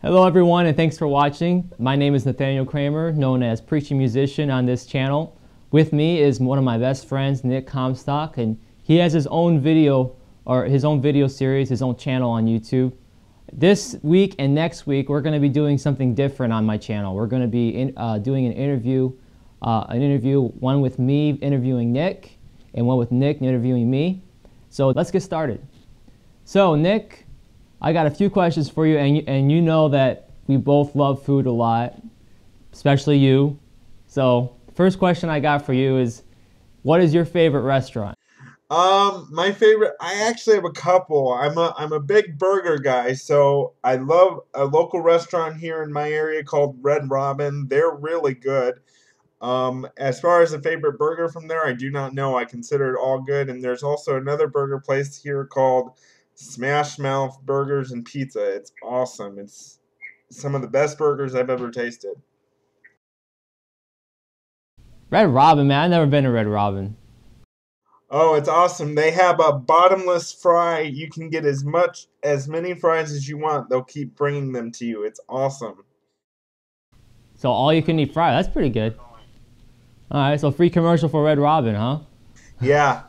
Hello everyone, and thanks for watching. My name is Nathaniel Kramer, known as Preaching Musician on this channel. With me is one of my best friends, Nick Comstock, and he has his own video series, his own channel on YouTube. This week and next week, we're going to be doing something different on my channel. We're going to be doing an interview, one with me interviewing Nick, and one with Nick interviewing me. So let's get started. So Nick, I got a few questions for you, and you know that we both love food a lot, especially you. So the first question I got for you is, what is your favorite restaurant? My favorite, I actually have a couple. I'm a big burger guy, so I love a local restaurant here in my area called Red Robin. They're really good. As far as a favorite burger from there, I do not know. I consider it all good. And there's also another burger place here called Smash Mouth Burgers and Pizza. It's awesome. It's some of the best burgers I've ever tasted. Red Robin, man. I've never been to Red Robin. Oh, it's awesome. They have a bottomless fry. You can get as many fries as you want. They'll keep bringing them to you. It's awesome. So all you can eat fry. That's pretty good. All right, so free commercial for Red Robin, huh? Yeah.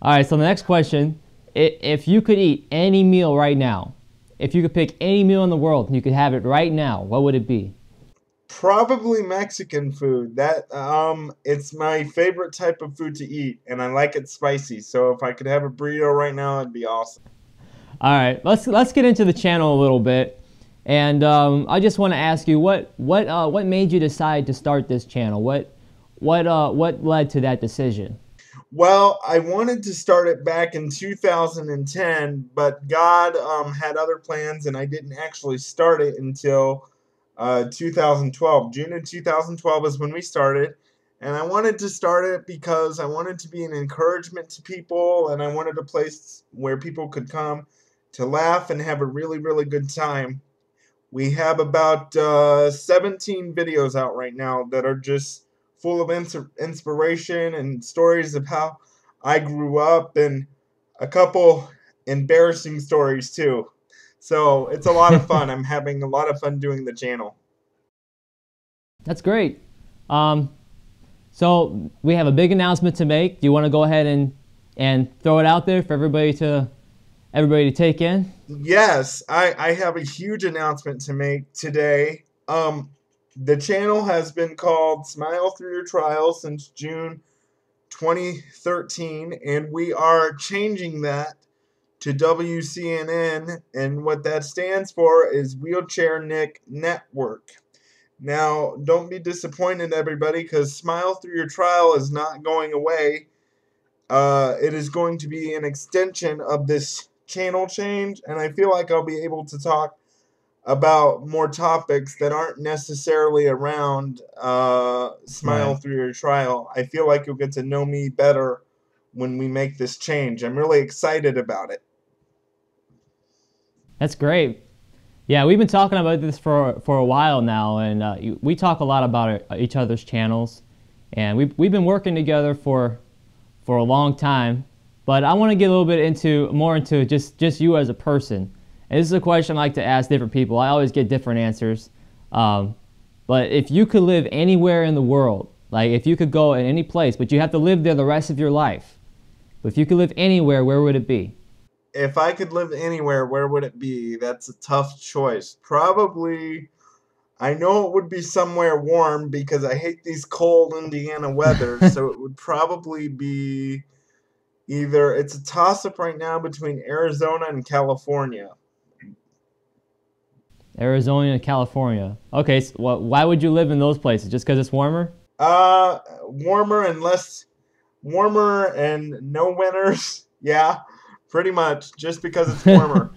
All right, so the next question, if you could eat any meal right now, if you could pick any meal in the world and you could have it right now, what would it be? Probably Mexican food. It's my favorite type of food to eat, and I like it spicy. So if I could have a burrito right now, it'd be awesome. All right, let's get into the channel a little bit, and I just want to ask you what made you decide to start this channel? What led to that decision? Well, I wanted to start it back in 2010, but God had other plans, and I didn't actually start it until 2012. June of 2012 is when we started, and I wanted to start it because I wanted to be an encouragement to people, and I wanted a place where people could come to laugh and have a really, really good time. We have about 17 videos out right now that are just full of inspiration and stories of how I grew up, and a couple embarrassing stories too. So it's a lot of fun. I'm having a lot of fun doing the channel. That's great. So we have a big announcement to make. Do you want to go ahead and throw it out there for everybody to take in? Yes, I have a huge announcement to make today. The channel has been called Smile Through Your Trials since June 2013, and we are changing that to WCNN, and what that stands for is Wheelchair Nick Network. Now, don't be disappointed, everybody, because Smile Through Your Trial is not going away. It is going to be an extension of this channel change, and I feel like I'll be able to talk about more topics that aren't necessarily around Smile Right. Through Your Trial. I feel like you'll get to know me better when we make this change. I'm really excited about it. That's great. Yeah, we've been talking about this for a while now, and we talk a lot about each other's channels, and we've been working together for a long time. But I want to get a little bit more into just you as a person. And this is a question I like to ask different people. I always get different answers. But if you could live anywhere in the world, like if you could go in any place, but you have to live there the rest of your life. But if you could live anywhere, where would it be? If I could live anywhere, where would it be? That's a tough choice. Probably, I know it would be somewhere warm because I hate these cold Indiana weather. So it would probably be either, it's a toss-up right now between Arizona and California. Arizona and California. Okay, so why would you live in those places? Just because it's warmer? Warmer and no winters. Yeah, pretty much. Just because it's warmer.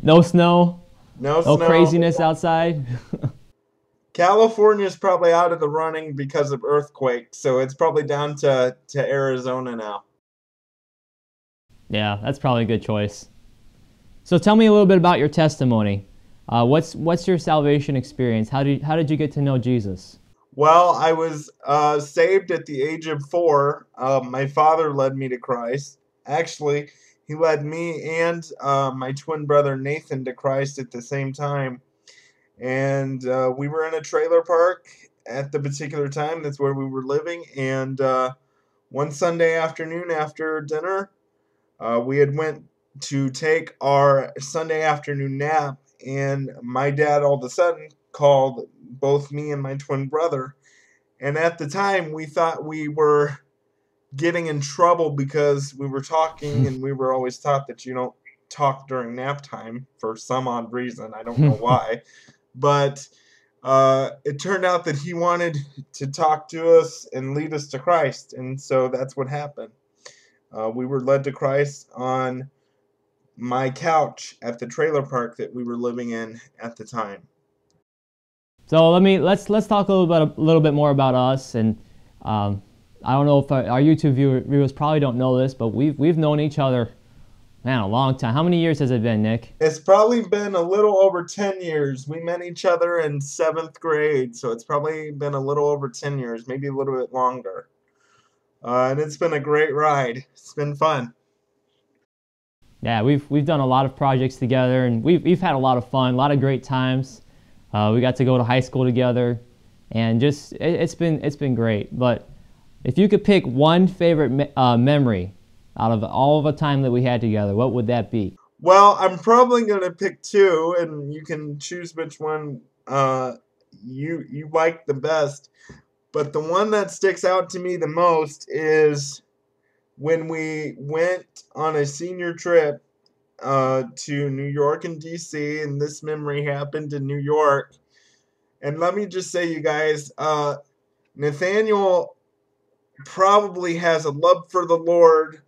No snow? No No snow. craziness outside? California's probably out of the running because of earthquakes, so it's probably down to Arizona now. Yeah, that's probably a good choice. So tell me a little bit about your testimony. What's your salvation experience? How did you get to know Jesus? Well, I was saved at the age of 4. My father led me to Christ. Actually, He led me and my twin brother Nathan to Christ at the same time. And we were in a trailer park at the particular time. That's where we were living. And one Sunday afternoon after dinner, we had went to take our Sunday afternoon nap, and my dad all of a sudden called both me and my twin brother. And at the time, we thought we were getting in trouble because we were talking, and we were always taught that you don't talk during nap time for some odd reason. I don't know why. But it turned out that he wanted to talk to us and lead us to Christ. And so that's what happened. We were led to Christ on my couch at the trailer park that we were living in at the time. So let's talk a little bit more about us. And I don't know if our YouTube viewers probably don't know this, but we've known each other, man, a long time. How many years has it been, Nick? It's probably been a little over 10 years. We met each other in 7th grade, so it's probably been a little over 10 years, maybe a little bit longer. And it's been a great ride. It's been fun. Yeah, we've done a lot of projects together, and we've had a lot of fun, a lot of great times. We got to go to high school together, and just it's been great. But if you could pick one favorite memory out of all of the time that we had together, what would that be? Well, I'm probably going to pick two, and you can choose which one you like the best. But the one that sticks out to me the most is when we went on a senior trip to New York and D.C., and this memory happened in New York. And let me just say, you guys, Nathaniel probably has a love for the Lord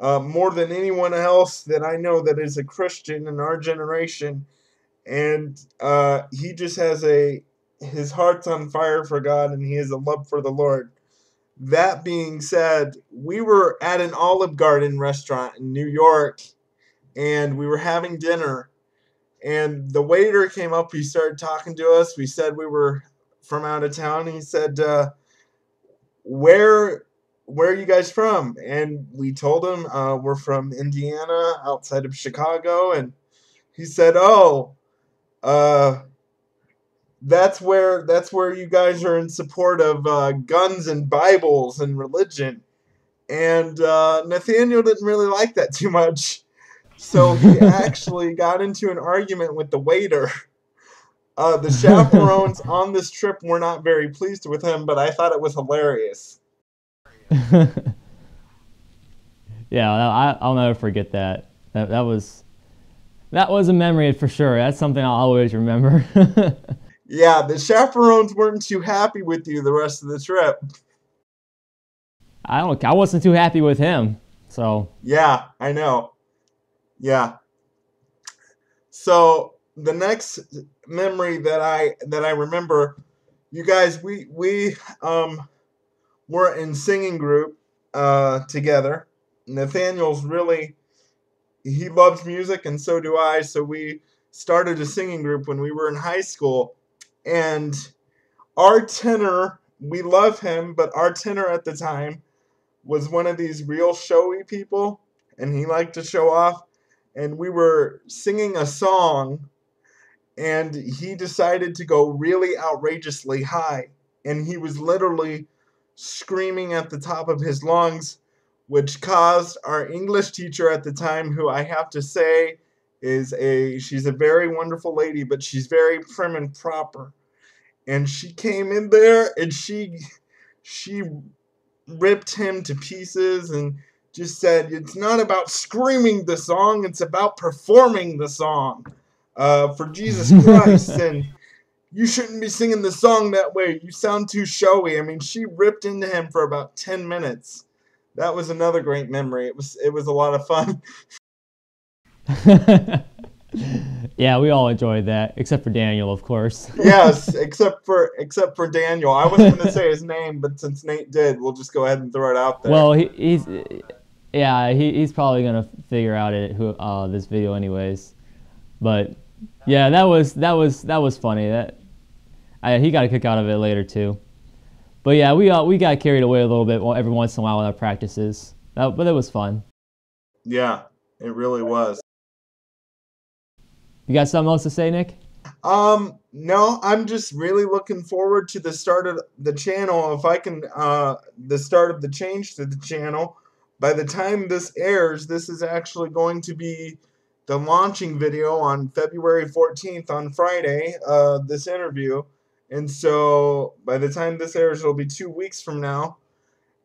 more than anyone else that I know that is a Christian in our generation. And he just has his heart's on fire for God, and he has a love for the Lord. That being said, we were at an Olive Garden restaurant in New York, and we were having dinner, and the waiter came up. He started talking to us. We said we were from out of town. He said, where are you guys from? And we told him we're from Indiana, outside of Chicago. And he said, oh, that's where you guys are in support of guns and Bibles and religion. And Nathaniel didn't really like that too much. So he actually got into an argument with the waiter. The chaperones on this trip were not very pleased with him, but I thought it was hilarious. Yeah, I'll never forget that. That was a memory for sure. That's something I'll always remember. Yeah, the chaperones weren't too happy with you the rest of the trip. I wasn't too happy with him. So yeah, I know. Yeah. So the next memory that I remember, you guys, we were in singing group together. Nathaniel's he loves music, and so do I. So we started a singing group when we were in high school, and our tenor, we love him, but our tenor at the time was one of these real showy people, and he liked to show off. And we were singing a song, and he decided to go really outrageously high, and he was literally screaming at the top of his lungs, which caused our English teacher at the time, who I have to say she's a very wonderful lady, but she's very prim and proper. And she came in there, and she ripped him to pieces and just said, it's not about screaming the song, it's about performing the song for Jesus Christ. And you shouldn't be singing the song that way. You sound too showy. I mean, she ripped into him for about 10 minutes. That was another great memory. It was a lot of fun. Yeah, we all enjoyed that, except for Daniel, of course. Yes, except for Daniel. I wasn't going to say his name, but since Nate did, we'll just go ahead and throw it out there. Well, he's probably gonna figure out this video anyways. But yeah, that was funny. He got a kick out of it later too. But yeah, we got carried away a little bit every once in a while with our practices. But it was fun. Yeah. It really was. You got something else to say, Nick? No, I'm just really looking forward to the start of the channel. If I can, the start of the change to the channel. By the time this airs, this is actually going to be the launching video on February 14th on Friday, this interview. And so by the time this airs, it'll be 2 weeks from now.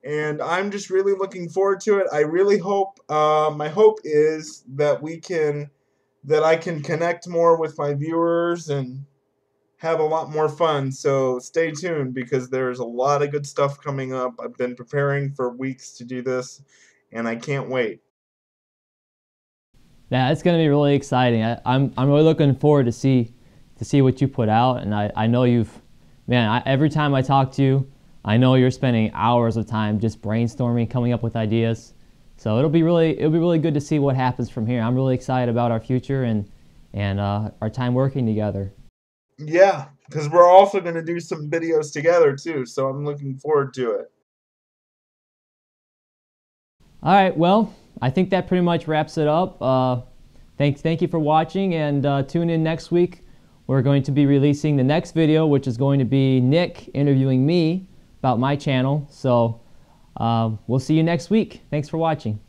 And I'm just really looking forward to it. I really hope, my hope is that that I can connect more with my viewers and have a lot more fun. So stay tuned because there's a lot of good stuff coming up. I've been preparing for weeks to do this, and I can't wait. Yeah, it's going to be really exciting. I'm really looking forward to see what you put out, and I know every time I talk to you, I know you're spending hours of time just brainstorming, coming up with ideas. So it'll be really good to see what happens from here. I'm really excited about our future and our time working together. Yeah, because we're also going to do some videos together too, so I'm looking forward to it. All right, well, I think that pretty much wraps it up. Thank you for watching, and tune in next week. We're going to be releasing the next video, which is going to be Nick interviewing me about my channel. So we'll see you next week. Thanks for watching.